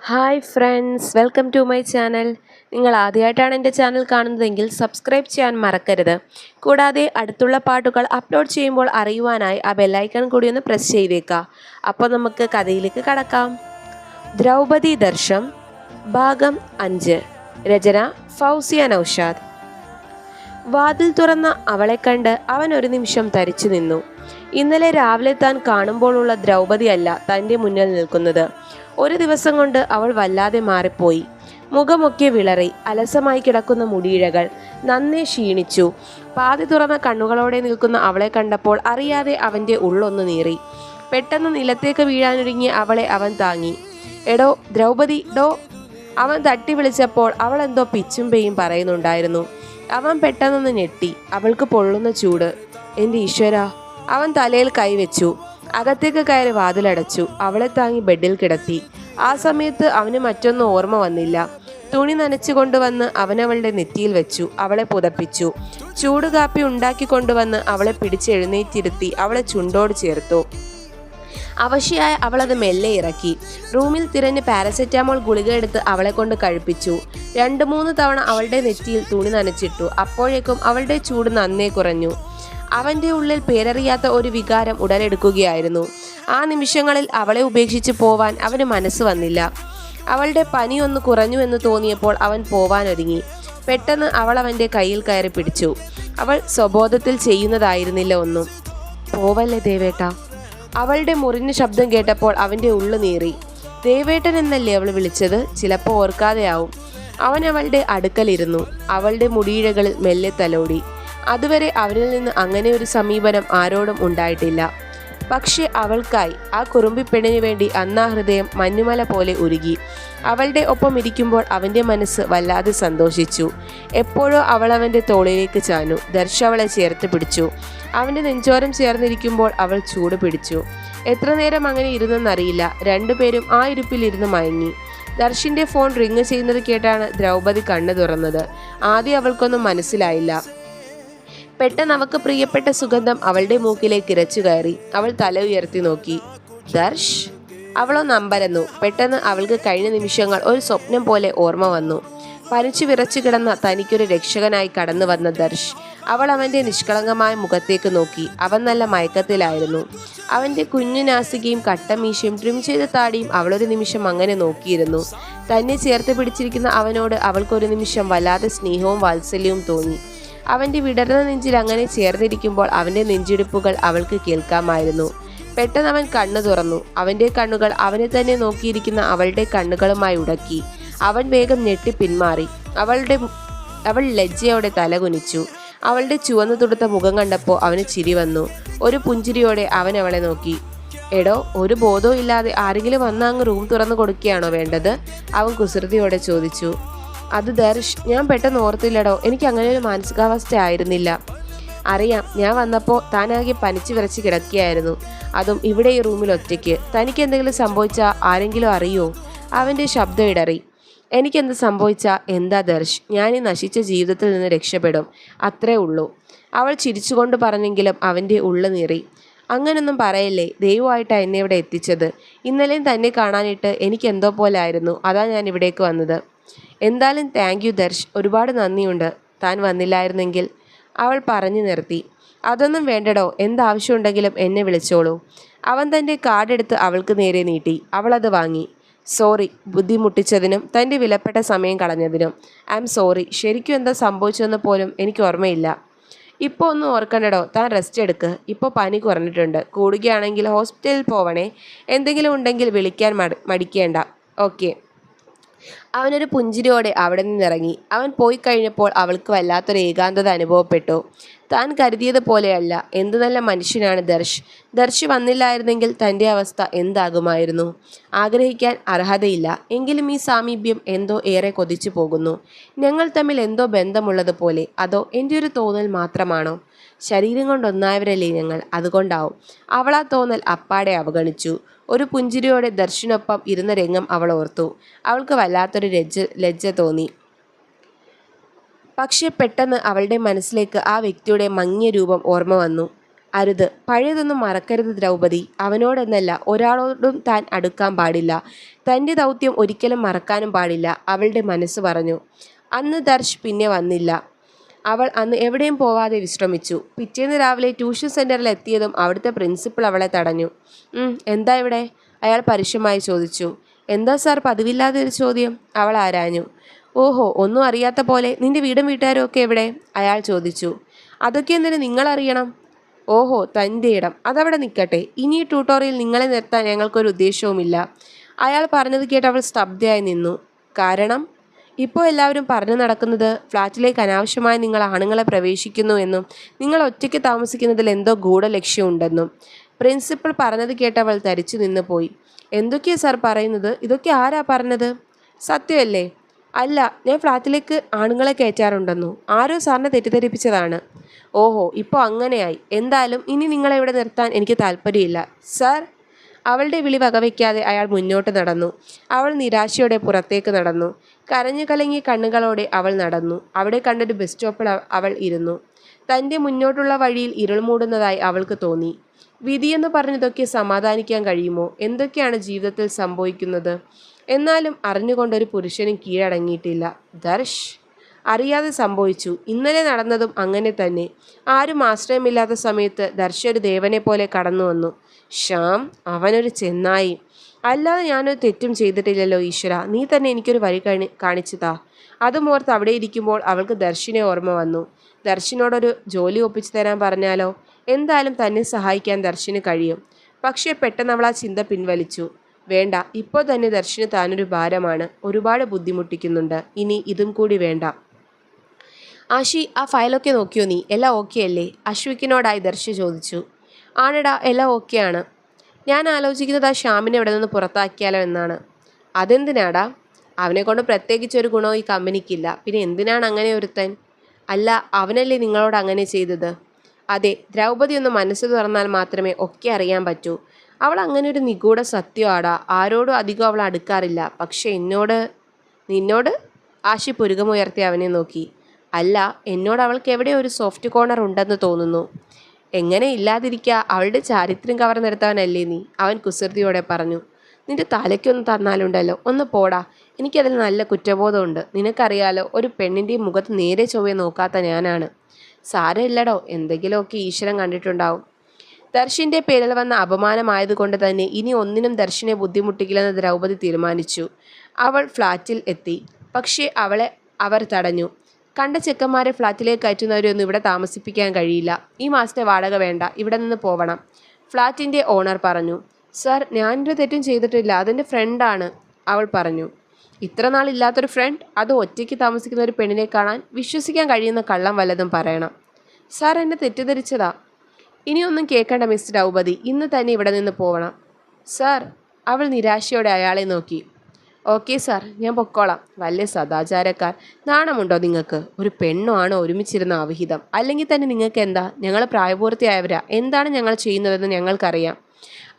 Hi friends, welcome to my channel. നിങ്ങൾ ആദ്യമായിട്ടാണ് എൻ്റെ ചാനൽ കാണുന്നതെങ്കിൽ സബ്സ്ക്രൈബ് ചെയ്യാൻ മറക്കരുത്. കൂടാതെ അടുത്തുള്ള പാട്ടുകൾ അപ്ലോഡ് ചെയ്യുമ്പോൾ അറിയുവാനായി ആ ബെല്ലൈക്കൺ കൂടി ഒന്ന് പ്രസ് ചെയ്തേക്കാം. അപ്പോൾ നമുക്ക് കഥയിലേക്ക് കടക്കാം. ദ്രൗപദി ദർശം ഭാഗം 5. രചന ഫൗസിയ നൗഷാദ്. വാതിൽ തുറന്ന അവളെ കണ്ട് അവൻ ഒരു നിമിഷം തരിച്ചു നിന്നു. ഇന്നലെ രാവിലെ താൻ കാണുമ്പോഴുള്ള ദ്രൗപദി അല്ല തൻ്റെ മുന്നിൽ നിൽക്കുന്നത്. ഒരു ദിവസം കൊണ്ട് അവൾ വല്ലാതെ മാറിപ്പോയി. മുഖമൊക്കെ വിളറി, അലസമായി കിടക്കുന്ന മുടിയിഴകൾ, നന്നേ ക്ഷീണിച്ചു. പാതി തുറന്ന കണ്ണുകളോടെ നിൽക്കുന്ന അവളെ കണ്ടപ്പോൾ അറിയാതെ അവൻ്റെ ഉള്ളൊന്ന് നീറി. പെട്ടെന്ന് നിലത്തേക്ക് വീഴാനൊരുങ്ങിയ അവളെ അവൻ താങ്ങി. എടോ ദ്രൗപദി, ഡോ! അവൻ തട്ടി വിളിച്ചപ്പോൾ അവൾ എന്തോ പിച്ചും പെയ്യും പറയുന്നുണ്ടായിരുന്നു. അവൻ പെട്ടെന്നൊന്ന് ഞെട്ടി. അവൾക്ക് പൊള്ളുന്ന ചൂട്. എൻ്റെ ഈശ്വര! അവൻ തലയിൽ കൈവച്ചു. അകത്തേക്ക് കയറി വാതിലടച്ചു. അവളെ താങ്ങി ബെഡിൽ കിടത്തി. ആ സമയത്ത് അവന് മറ്റൊന്നും ഓർമ്മ വന്നില്ല. തുണി നനച്ചു കൊണ്ടുവന്ന് അവനവളുടെ നെറ്റിയിൽ വെച്ചു. അവളെ പുതപ്പിച്ചു. ചൂട് കാപ്പി ഉണ്ടാക്കി കൊണ്ടുവന്ന് അവളെ പിടിച്ചെഴുന്നേറ്റിരുത്തി അവളെ ചുണ്ടോട് ചേർത്തു. അവശയായ അവളത് മെല്ലെ ഇറക്കി. റൂമിൽ തിരഞ്ഞ് പാരസെറ്റാമോൾ ഗുളിക എടുത്ത് അവളെ കൊണ്ട് കഴിപ്പിച്ചു. 2-3 തവണ അവളുടെ നെറ്റിയിൽ തുണി നനച്ചിട്ടു. അപ്പോഴേക്കും അവളുടെ ചൂട് നന്നേ കുറഞ്ഞു. അവൻ്റെ ഉള്ളിൽ പേരറിയാത്ത ഒരു വികാരം ഉടലെടുക്കുകയായിരുന്നു. ആ നിമിഷങ്ങളിൽ അവളെ ഉപേക്ഷിച്ച് പോവാൻ അവന് മനസ്സ് വന്നില്ല. അവളുടെ പനി ഒന്ന് കുറഞ്ഞു എന്ന് തോന്നിയപ്പോൾ അവൻ പോവാനൊരുങ്ങി. പെട്ടെന്ന് അവൾ അവൻ്റെ കയ്യിൽ കയറി പിടിച്ചു. അവൾ സ്വബോധത്തിൽ ചെയ്യുന്നതായിരുന്നില്ല ഒന്നും. പോവല്ലേ ദേവേട്ട! അവളുടെ മുറിഞ്ഞ ശബ്ദം കേട്ടപ്പോൾ അവൻ്റെ ഉള്ളു നീറി. ദേവേട്ടൻ എന്നല്ലേ അവൾ വിളിച്ചത്? ചിലപ്പോൾ ഓർക്കാതെയാവും. അവൻ അവളുടെ അടുക്കലിരുന്നു. അവളുടെ മുടിയിഴകളിൽ മെല്ലെ തലോടി. അതുവരെ അവരിൽ നിന്ന് അങ്ങനെ ഒരു സമീപനം ആരോടും ഉണ്ടായിട്ടില്ല. പക്ഷെ അവൾക്കായി, ആ കുറുമ്പി പെണ്ണിന് വേണ്ടി അന്നാ ഹൃദയം മഞ്ഞുമല പോലെ ഉരുകി. അവളുടെ ഒപ്പം ഇരിക്കുമ്പോൾ അവൻ്റെ മനസ്സ് വല്ലാതെ സന്തോഷിച്ചു. എപ്പോഴോ അവൾ അവൻ്റെ തോളിലേക്ക് ചാഞ്ഞു. ദർശ അവളെ ചേർത്ത് പിടിച്ചു. അവൻ്റെ നെഞ്ചോരം ചേർന്നിരിക്കുമ്പോൾ അവൾ ചൂട് പിടിച്ചു. എത്ര നേരം അങ്ങനെ ഇരുന്നെന്നറിയില്ല. രണ്ടുപേരും ആ ഇരിപ്പിലിരുന്ന് മയങ്ങി. ദർശിൻ്റെ ഫോൺ റിങ് ചെയ്യുന്നത് കേട്ടാണ് ദ്രൗപദി കണ്ണു തുറന്നത്. ആദ്യം അവൾക്കൊന്നും മനസ്സിലായില്ല. പെട്ടെന്ന് അവൾക്ക് പ്രിയപ്പെട്ട സുഗന്ധം അവളുടെ മൂക്കിലേക്ക് ഇരച്ചു കയറി. അവൾ തല ഉയർത്തി നോക്കി. ദർശ്! അവളൊന്ന് അമ്പരന്നു. പെട്ടെന്ന് അവൾക്ക് കഴിഞ്ഞ നിമിഷങ്ങൾ ഒരു സ്വപ്നം പോലെ ഓർമ്മ വന്നു. പനിച്ചു വിറച്ചു കിടന്ന തനിക്കൊരു രക്ഷകനായി കടന്നു വന്ന ദർശ്. അവൾ അവൻ്റെ നിഷ്കളങ്കമായ മുഖത്തേക്ക് നോക്കി. അവൻ നല്ല മയക്കത്തിലായിരുന്നു. അവൻ്റെ കുഞ്ഞു നാസികയും കട്ടമീശയും ട്രിം ചെയ്ത താടിയും അവളൊരു നിമിഷം അങ്ങനെ നോക്കിയിരുന്നു. തന്നെ ചേർത്ത് പിടിച്ചിരിക്കുന്ന അവനോട് അവൾക്കൊരു നിമിഷം വല്ലാതെ സ്നേഹവും വാത്സല്യവും തോന്നി. അവൻ്റെ വിടർന്ന നെഞ്ചിൽ അങ്ങനെ ചേർന്നിരിക്കുമ്പോൾ അവൻ്റെ നെഞ്ചിടിപ്പുകൾ അവൾക്ക് കേൾക്കാമായിരുന്നു. പെട്ടെന്ന് അവൻ കണ്ണു തുറന്നു. അവൻ്റെ കണ്ണുകൾ അവനെ തന്നെ നോക്കിയിരിക്കുന്ന അവളുടെ കണ്ണുകളുമായി ഉടക്കി. അവൻ വേഗം ഞെട്ടി പിന്മാറി. അവൾ ലജ്ജയോടെ തലകുനിച്ചു. അവളുടെ ചുവന്നു തുടുത്ത മുഖം കണ്ടപ്പോൾ അവന് ചിരി വന്നു. ഒരു പുഞ്ചിരിയോടെ അവൻ അവളെ നോക്കി. എടോ, ഒരു ബോധവും ഇല്ലാതെ ആരെങ്കിലും വന്ന് അങ്ങ് റൂം തുറന്നു കൊടുക്കുകയാണോ വേണ്ടത്? അവൻ കുസൃതിയോടെ ചോദിച്ചു. അത് ദർശ്, ഞാൻ പെട്ടെന്ന് ഓർത്തില്ലടോ. എനിക്ക് അങ്ങനെ ഒരു മാനസികാവസ്ഥ ആയിരുന്നില്ല. അറിയാം, ഞാൻ വന്നപ്പോൾ താനാകെ പനിച്ചു വിറച്ച് കിടക്കുകയായിരുന്നു. അതും ഇവിടെ ഈ റൂമിൽ ഒറ്റയ്ക്ക്. തനിക്ക് എന്തെങ്കിലും സംഭവിച്ചാൽ ആരെങ്കിലും അറിയോ? അവൻ്റെ ശബ്ദം ഇടറി. എനിക്കെന്ത് സംഭവിച്ചാൽ എന്താ ദർശ്? ഞാൻ ഈ നശിച്ച ജീവിതത്തിൽ നിന്ന് രക്ഷപ്പെടും, അത്രേ ഉള്ളൂ. അവൾ ചിരിച്ചുകൊണ്ട് പറഞ്ഞെങ്കിലും അവൻ്റെ ഉള്ളു നീറി. അങ്ങനൊന്നും പറയല്ലേ. ദൈവമായിട്ടാണ് എന്നെ ഇവിടെ എത്തിച്ചത്. ഇന്നലെയും തന്നെ കാണാനിട്ട് എനിക്കെന്തോ പോലെ ആയിരുന്നു. അതാ ഞാൻ ഇവിടേക്ക് വന്നത്. എന്തായാലും താങ്ക് യു ദർശ്, ഒരുപാട് നന്ദിയുണ്ട്. താൻ വന്നില്ലായിരുന്നെങ്കിൽ. അവൾ പറഞ്ഞു നിർത്തി. അതൊന്നും വേണ്ടടോ, എന്താവശ്യമുണ്ടെങ്കിലും എന്നെ വിളിച്ചോളൂ. അവൻ തൻ്റെ കാർഡെടുത്ത് അവൾക്ക് നേരെ നീട്ടി. അവളത് വാങ്ങി. സോറി, ബുദ്ധിമുട്ടിച്ചതിനും തൻ്റെ വിലപ്പെട്ട സമയം കളഞ്ഞതിനും. I am sorry. ശരിക്കും എന്താ സംഭവിച്ചതെന്ന് പോലും എനിക്ക് ഓർമ്മയില്ല. ഇപ്പോൾ ഒന്നും ഓർക്കണ്ടടോ, താൻ റെസ്റ്റ് എടുക്ക്. ഇപ്പോൾ പനി കുറഞ്ഞിട്ടുണ്ട്. കൂടുകയാണെങ്കിൽ ഹോസ്പിറ്റലിൽ പോവണേ. എന്തെങ്കിലും ഉണ്ടെങ്കിൽ വിളിക്കാൻ മടിക്കേണ്ട. ഓക്കെ. അവനൊരു പുഞ്ചിരിയോടെ അവിടെ നിന്നിറങ്ങി. അവൻ പോയി കഴിഞ്ഞപ്പോൾ അവൾക്ക് വല്ലാത്തൊരു ഏകാന്തത അനുഭവപ്പെട്ടു. താൻ കരുതിയത് പോലെയല്ല. എന്തു നല്ല മനുഷ്യനാണ് ദർശ്. ദർശ് വന്നില്ലായിരുന്നെങ്കിൽ തൻ്റെ അവസ്ഥ എന്താകുമായിരുന്നു? ആഗ്രഹിക്കാൻ അർഹതയില്ല. എങ്കിലും ഈ സാമീപ്യം എന്തോ ഏറെ കൊതിച്ചു പോകുന്നു. ഞങ്ങൾ തമ്മിൽ എന്തോ ബന്ധമുള്ളതുപോലെ. അതോ എൻ്റെ ഒരു തോന്നൽ മാത്രമാണോ? ശരീരം കൊണ്ടൊന്നായവരല്ലേ ഞങ്ങൾ, അതുകൊണ്ടാവും. അവൾ ആ തോന്നൽ അപ്പാടെ അവഗണിച്ചു. ഒരു പുഞ്ചിരിയോടെ ദർശനൊപ്പം ഇരുന്ന രംഗം അവൾ ഓർത്തു. അവൾക്ക് വല്ലാത്തൊരു ലജ്ജ തോന്നി. പക്ഷെ പെട്ടെന്ന് അവളുടെ മനസ്സിലേക്ക് ആ വ്യക്തിയുടെ മങ്ങിയ രൂപം ഓർമ്മ വന്നു. അരുത്, പഴയതൊന്നും മറക്കരുത് ദ്രൗപദി. അവനോടെന്നല്ല, ഒരാളോടും താൻ അടുക്കാൻ പാടില്ല. തൻ്റെ ദൗത്യം ഒരിക്കലും മറക്കാനും പാടില്ല, അവളുടെ മനസ്സ് പറഞ്ഞു. അന്ന് ദർശ് പിന്നെ വന്നില്ല. അവൾ അന്ന് എവിടെയും പോവാതെ വിശ്രമിച്ചു. പിറ്റേന്ന് രാവിലെ ട്യൂഷൻ സെൻറ്ററിൽ എത്തിയതും അവിടുത്തെ പ്രിൻസിപ്പൾ അവളെ തടഞ്ഞു. എന്താ ഇവിടെ? അയാൾ പരുഷമായി ചോദിച്ചു. എന്താ സാർ പതിവില്ലാതെ ഒരു ചോദ്യം? അവൾ ആരാഞ്ഞു. ഓഹോ, ഒന്നും അറിയാത്ത പോലെ. നിന്റെ വീടും വീട്ടുകാരും ഒക്കെ എവിടെ? അയാൾ ചോദിച്ചു. അതൊക്കെ എന്തിനു നിങ്ങളറിയണം? ഓഹോ, തൻ്റെ ഇടം അതവിടെ നിൽക്കട്ടെ. ഇനി ഈ ട്യൂട്ടോറിയൽ നിങ്ങളെ നിർത്താൻ ഞങ്ങൾക്കൊരു ഉദ്ദേശവുമില്ല. അയാൾ പറഞ്ഞത് കേട്ട് അവൾ സ്തബ്ധയായി നിന്നു. കാരണം ഇപ്പോൾ എല്ലാവരും പറഞ്ഞു നടക്കുന്നത് ഫ്ലാറ്റിലേക്ക് അനാവശ്യമായി നിങ്ങൾ ആണുങ്ങളെ പ്രവേശിക്കുന്നു എന്നും നിങ്ങൾ ഒറ്റയ്ക്ക് താമസിക്കുന്നതിൽ എന്തോ ഗൂഢലക്ഷ്യമുണ്ടെന്നും. പ്രിൻസിപ്പൾ പറഞ്ഞത് കേട്ടവൾ തരിച്ചു നിന്ന് പോയി. എന്തൊക്കെയാ സാർ പറയുന്നത്? ഇതൊക്കെ ആരാ പറഞ്ഞത്? സത്യമല്ലേ? അല്ല, ഞാൻ ഫ്ലാറ്റിലേക്ക് ആണുങ്ങളെ കയറ്റാറുണ്ടെന്നു ആരോ സാറിനെ തെറ്റിദ്ധരിപ്പിച്ചതാണ്. ഓഹോ, ഇപ്പോൾ അങ്ങനെയായി. എന്തായാലും ഇനി നിങ്ങളെ ഇവിടെ നിർത്താൻ എനിക്ക് താല്പര്യമില്ല സാർ. അവളുടെ വിളി വകവയ്ക്കാതെ അയാൾ മുന്നോട്ട് നടന്നു. അവൾ നിരാശയോടെ പുറത്തേക്ക് നടന്നു. കരഞ്ഞു കലങ്ങിയ കണ്ണുകളോടെ അവൾ നടന്നു. അവിടെ കണ്ടൊരു ബസ് സ്റ്റോപ്പിൽ അവൾ ഇരുന്നു. തൻ്റെ മുന്നോട്ടുള്ള വഴിയിൽ ഇരുൾ മൂടുന്നതായി അവൾക്ക് തോന്നി. വിധിയെന്ന് പറഞ്ഞതൊക്കെ സമാധാനിക്കാൻ കഴിയുമോ? എന്തൊക്കെയാണ് ജീവിതത്തിൽ സംഭവിക്കുന്നത്? എന്നാലും അറിഞ്ഞുകൊണ്ടൊരു പുരുഷനും കീഴടങ്ങിയിട്ടില്ല. ദർശ് അറിയാതെ സംഭവിച്ചു. ഇന്നലെ നടന്നതും അങ്ങനെ തന്നെ. ആരും ആശ്രയമില്ലാത്ത സമയത്ത് ദർശ് ഒരു ദേവനെ പോലെ കടന്നു വന്നു. ശ്യാം, അവനൊരു ചെന്നായി. അല്ലാതെ ഞാനൊരു തെറ്റും ചെയ്തിട്ടില്ലല്ലോ ഈശ്വര, നീ തന്നെ എനിക്കൊരു വഴി കാണിച്ചു താ. അതും ഓർത്ത് അവിടെ ഇരിക്കുമ്പോൾ അവൾക്ക് ദർശിനെ ഓർമ്മ വന്നു. ദർശിനോടൊരു ജോലി ഒപ്പിച്ചു തരാൻ പറഞ്ഞാലോ? എന്തായാലും തന്നെ സഹായിക്കാൻ ദർശിന് കഴിയും. പക്ഷേ പെട്ടെന്ന് അവൾ ആ ചിന്ത പിൻവലിച്ചു. വേണ്ട, ഇപ്പോൾ തന്നെ ദർശിന് താനൊരു ഭാരമാണ്. ഒരുപാട് ബുദ്ധിമുട്ടിക്കുന്നുണ്ട്. ഇനി ഇതും കൂടി വേണ്ട. ആശി, ആ ഫയലൊക്കെ നോക്കിയോ നീ? എല്ലാം ഓക്കെ അല്ലേ? അശ്വിക്കിനോടായി ദർശി ചോദിച്ചു. ആണെടാ, എല്ലാം ഓക്കെയാണ്. ഞാൻ ആലോചിക്കുന്നത് ആ ശ്യാമിനെ ഇവിടെ നിന്ന് പുറത്താക്കിയാലോ എന്നാണ്. അതെന്തിനാടാ? അവനെ കൊണ്ട് പ്രത്യേകിച്ച് ഒരു ഗുണവും ഈ കമ്പനിക്കില്ല. പിന്നെ എന്തിനാണ് അങ്ങനെ ഒരുത്തൻ? അല്ല, അവനല്ലേ നിങ്ങളോട് അങ്ങനെ ചെയ്തത്? അതെ, ദ്രൗപദി ഒന്ന് മനസ്സ് തുറന്നാൽ മാത്രമേ ഒക്കെ അറിയാൻ പറ്റൂ. അവൾ അങ്ങനെ ഒരു നിഗൂഢ സത്യമാടാ. ആരോടും അധികം അവൾ അടുക്കാറില്ല. പക്ഷെ നിന്നോട്? ആശി പുരുകമുയർത്തി അവനെ നോക്കി. അല്ല, എന്നോട് അവൾക്ക് എവിടെ ഒരു സോഫ്റ്റ് കോർണർ ഉണ്ടെന്ന് തോന്നുന്നു. എങ്ങനെ ഇല്ലാതിരിക്കുക? അവളുടെ ചാരിത്രം കവർന്നെടുത്തവനല്ലേ നീ? അവൻ കുസൃതിയോടെ പറഞ്ഞു. നിന്റെ തലയ്ക്കൊന്ന് തന്നാലുണ്ടല്ലോ. ഒന്ന് പോടാ. എനിക്കതിൽ നല്ല കുറ്റബോധമുണ്ട്. നിനക്കറിയാലോ, ഒരു പെണ്ണിൻ്റെ മുഖത്ത് നേരെ ചൊവ്വേ നോക്കാത്ത ഞാനാണ്. സാരമില്ലടോ, എന്തെങ്കിലുമൊക്കെ ഈശ്വരൻ കണ്ടിട്ടുണ്ടാവും. ദർശിൻ്റെ പേരിൽ വന്ന അപമാനമായതുകൊണ്ട് തന്നെ ഇനി ഒന്നിനും ദർശിനെ ബുദ്ധിമുട്ടിക്കില്ലെന്ന് ദ്രൗപദി തീരുമാനിച്ചു. അവൾ ഫ്ലാറ്റിൽ എത്തി. പക്ഷേ അവർ തടഞ്ഞു. കണ്ട ചെക്കന്മാരെ ഫ്ലാറ്റിലേക്ക് കയറ്റുന്നവരെയൊന്നും ഇവിടെ താമസിപ്പിക്കാൻ കഴിയില്ല. ഈ മാസത്തെ വാടക വേണ്ട, ഇവിടെ നിന്ന് പോവണം. ഫ്ലാറ്റിൻ്റെ ഓണർ പറഞ്ഞു. സാർ, ഞാനൊരു തെറ്റും ചെയ്തിട്ടില്ല. അതെൻ്റെ ഫ്രണ്ടാണ്, അവൾ പറഞ്ഞു. ഇത്ര നാളില്ലാത്തൊരു ഫ്രണ്ട്? അത് ഒറ്റയ്ക്ക് താമസിക്കുന്ന ഒരു പെണ്ണിനെ കാണാൻ വിശ്വസിക്കാൻ കഴിയുന്ന കള്ളം വല്ലതും പറയണം. സാർ, എന്നെ തെറ്റിദ്ധരിച്ചതാ. ഇനിയൊന്നും കേൾക്കണ്ട മിസ് ദ്രൗപദി, ഇന്ന് തന്നെ ഇവിടെ നിന്ന് പോവണം. സാർ, അവൾ നിരാശയോടെ അയാളെ നോക്കി. ഓക്കെ സാർ, ഞാൻ പൊക്കോളാം. വലിയ സദാചാരക്കാർ. നാണമുണ്ടോ നിങ്ങൾക്ക്? ഒരു പെണ്ണോ ആണോ ഒരുമിച്ചിരുന്ന അവിഹിതം? അല്ലെങ്കിൽ തന്നെ നിങ്ങൾക്ക് എന്താ? ഞങ്ങൾ പ്രായപൂർത്തിയായവരാ. എന്താണ് ഞങ്ങൾ ചെയ്യുന്നതെന്ന് ഞങ്ങൾക്കറിയാം.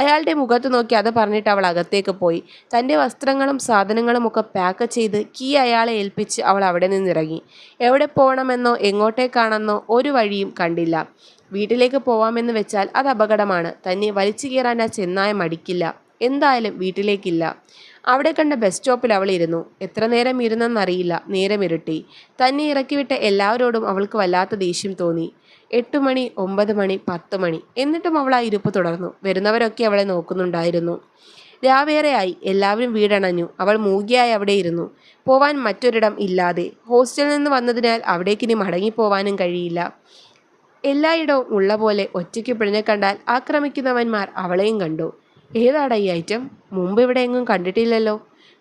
അയാളുടെ മുഖത്ത് നോക്കി അത് പറഞ്ഞിട്ട് അവൾ അകത്തേക്ക് പോയി. തൻ്റെ വസ്ത്രങ്ങളും സാധനങ്ങളും ഒക്കെ പാക്ക് ചെയ്ത് കീ അയാളെ ഏൽപ്പിച്ച് അവൾ അവിടെ നിന്നിറങ്ങി. എവിടെ പോകണമെന്നോ എങ്ങോട്ടേക്കാണെന്നോ ഒരു വഴിയും കണ്ടില്ല. വീട്ടിലേക്ക് പോവാമെന്ന് വെച്ചാൽ അത് അപകടമാണ്. തന്നെ വലിച്ചു കീറാൻ ആ ചെന്നായ മടിക്കില്ല. എന്തായാലും വീട്ടിലേക്കില്ല. അവിടെ കണ്ട ബസ് സ്റ്റോപ്പിൽ അവൾ ഇരുന്നു. എത്ര നേരം ഇരുന്നെന്നറിയില്ല. നേരം ഇരുട്ടി. തന്നെ ഇറക്കിവിട്ട എല്ലാവരോടും അവൾക്ക് വല്ലാത്ത ദേഷ്യം തോന്നി. 8 മണി, 9 മണി, 10 മണി. എന്നിട്ടും അവൾ ആ ഇരിപ്പ് തുടർന്നു. വരുന്നവരൊക്കെ അവളെ നോക്കുന്നുണ്ടായിരുന്നു. രാവേറെയായി. എല്ലാവരും വീടണഞ്ഞു. അവൾ മൂകിയായി അവിടെ ഇരുന്നു. പോവാൻ മറ്റൊരിടം ഇല്ലാതെ. ഹോസ്റ്റലിൽ നിന്ന് വന്നതിനാൽ അവിടേക്കിനി മടങ്ങിപ്പോവാനും കഴിയില്ല. എല്ലായിടവും ഉള്ള പോലെ ഒറ്റയ്ക്ക് പിഴഞ്ഞ കണ്ടാൽ ആക്രമിക്കുന്നവന്മാർ അവളെയും കണ്ടു. ഏതാടാ ഈ ഐറ്റം? മുമ്പ് ഇവിടെ എങ്ങും കണ്ടിട്ടില്ലല്ലോ.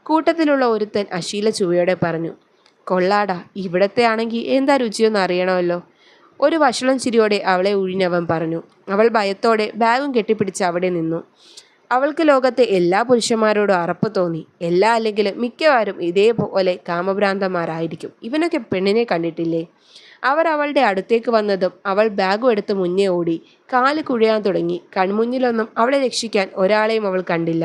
കൂട്ടത്തിലുള്ള ഒരുത്തൻ അശീല ചുവയോടെ പറഞ്ഞു. കൊള്ളാടാ, ഇവിടത്തെ ആണെങ്കിൽ എന്താ രുചിയൊന്നും അറിയണമല്ലോ. ഒരു വഷളം ചിരിയോടെ അവളെ ഉഴിഞ്ഞവൻ പറഞ്ഞു. അവൾ ഭയത്തോടെ ബാഗും കെട്ടിപ്പിടിച്ച് അവിടെ നിന്നു. അവൾക്ക് ലോകത്തെ എല്ലാ പുരുഷന്മാരോടും അറപ്പ് തോന്നി. അല്ലെങ്കിലും മിക്കവാറും ഇതേപോലെ കാമഭ്രാന്തന്മാരായിരിക്കും. ഇവനൊക്കെ പെണ്ണിനെ കണ്ടിട്ടില്ലേ? അവർ അവളുടെ അടുത്തേക്ക് വന്നതും അവൾ ബാഗും എടുത്ത് മുന്നേ ഓടി. കാല് കുഴയാൻ തുടങ്ങി. കൺമുന്നിലൊന്നും അവളെ രക്ഷിക്കാൻ ഒരാളെയും അവൾ കണ്ടില്ല.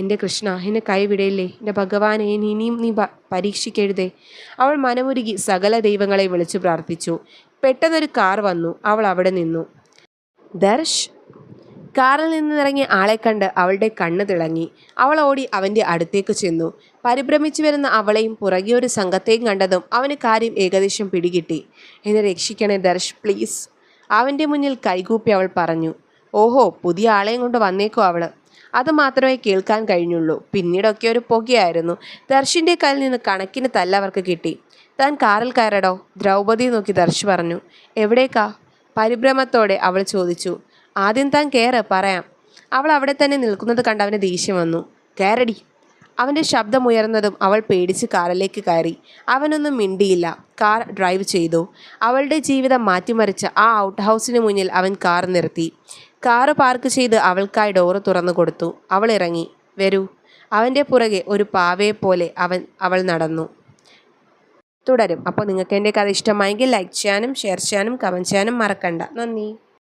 എൻ്റെ കൃഷ്ണ, എന്നെ കൈവിടയില്ലേ? എൻ്റെ ഭഗവാനെ, ഇനിയും നീ പരീക്ഷിക്കരുതേ. അവൾ മനമുരുകി സകല ദൈവങ്ങളെ വിളിച്ചു പ്രാർത്ഥിച്ചു. പെട്ടെന്നൊരു കാർ വന്നു. അവൾ അവിടെ നിന്നു. ദർശ്. കാറിൽ നിന്നിറങ്ങിയ ആളെ കണ്ട് അവളുടെ കണ്ണ് തിളങ്ങി. അവൾ ഓടി അവൻ്റെ അടുത്തേക്ക് ചെന്നു. പരിഭ്രമിച്ചു വരുന്ന അവളെയും പുറകെ ഒരു സംഘത്തെയും കണ്ടതും അവന് കാര്യം ഏകദേശം പിടികിട്ടി. എന്നെ രക്ഷിക്കണേ ദർശ്, പ്ലീസ്. അവൻ്റെ മുന്നിൽ കൈകൂപ്പി അവൾ പറഞ്ഞു. ഓഹോ, പുതിയ ആളെയും കൊണ്ട് വന്നേക്കോ അവള്. അത് മാത്രമേ കേൾക്കാൻ കഴിഞ്ഞുള്ളൂ. പിന്നീടൊക്കെ ഒരു പുകയായിരുന്നു. ദർശിൻ്റെ കയ്യിൽ നിന്ന് കണക്കിന് തല്ലവർക്ക് കിട്ടി. താൻ കാറിൽ കയറടോ, ദ്രൗപദിയെ നോക്കി ദർശ് പറഞ്ഞു. എവിടേക്കാ? പരിഭ്രമത്തോടെ അവൾ ചോദിച്ചു. ആദ്യം താൻ കയറ്, പറയാം. അവൾ അവിടെ തന്നെ നിൽക്കുന്നത് കണ്ട് അവന് ദേഷ്യം വന്നു. കയറടി. അവൻ്റെ ശബ്ദമുയർന്നതും അവൾ പേടിച്ച് കാറിലേക്ക് കയറി. അവനൊന്നും മിണ്ടിയില്ല. കാർ ഡ്രൈവ് ചെയ്തു. അവളുടെ ജീവിതം മാറ്റിമറിച്ച ആ ഔട്ട് ഹൗസിന് മുന്നിൽ അവൻ കാർ നിർത്തി. കാറ് പാർക്ക് ചെയ്ത് അവൾക്കായി ഡോറ് തുറന്നു കൊടുത്തു. അവൾ ഇറങ്ങി. വരൂ. അവൻ്റെ പുറകെ ഒരു പാവയെപ്പോലെ അവൾ നടന്നു. തുടരും. അപ്പോൾ നിങ്ങൾക്ക് എൻ്റെ കഥ ഇഷ്ടമായെങ്കിൽ ലൈക്ക് ചെയ്യാനും ഷെയർ ചെയ്യാനും കമൻറ്റ് ചെയ്യാനും മറക്കണ്ട. നന്ദി.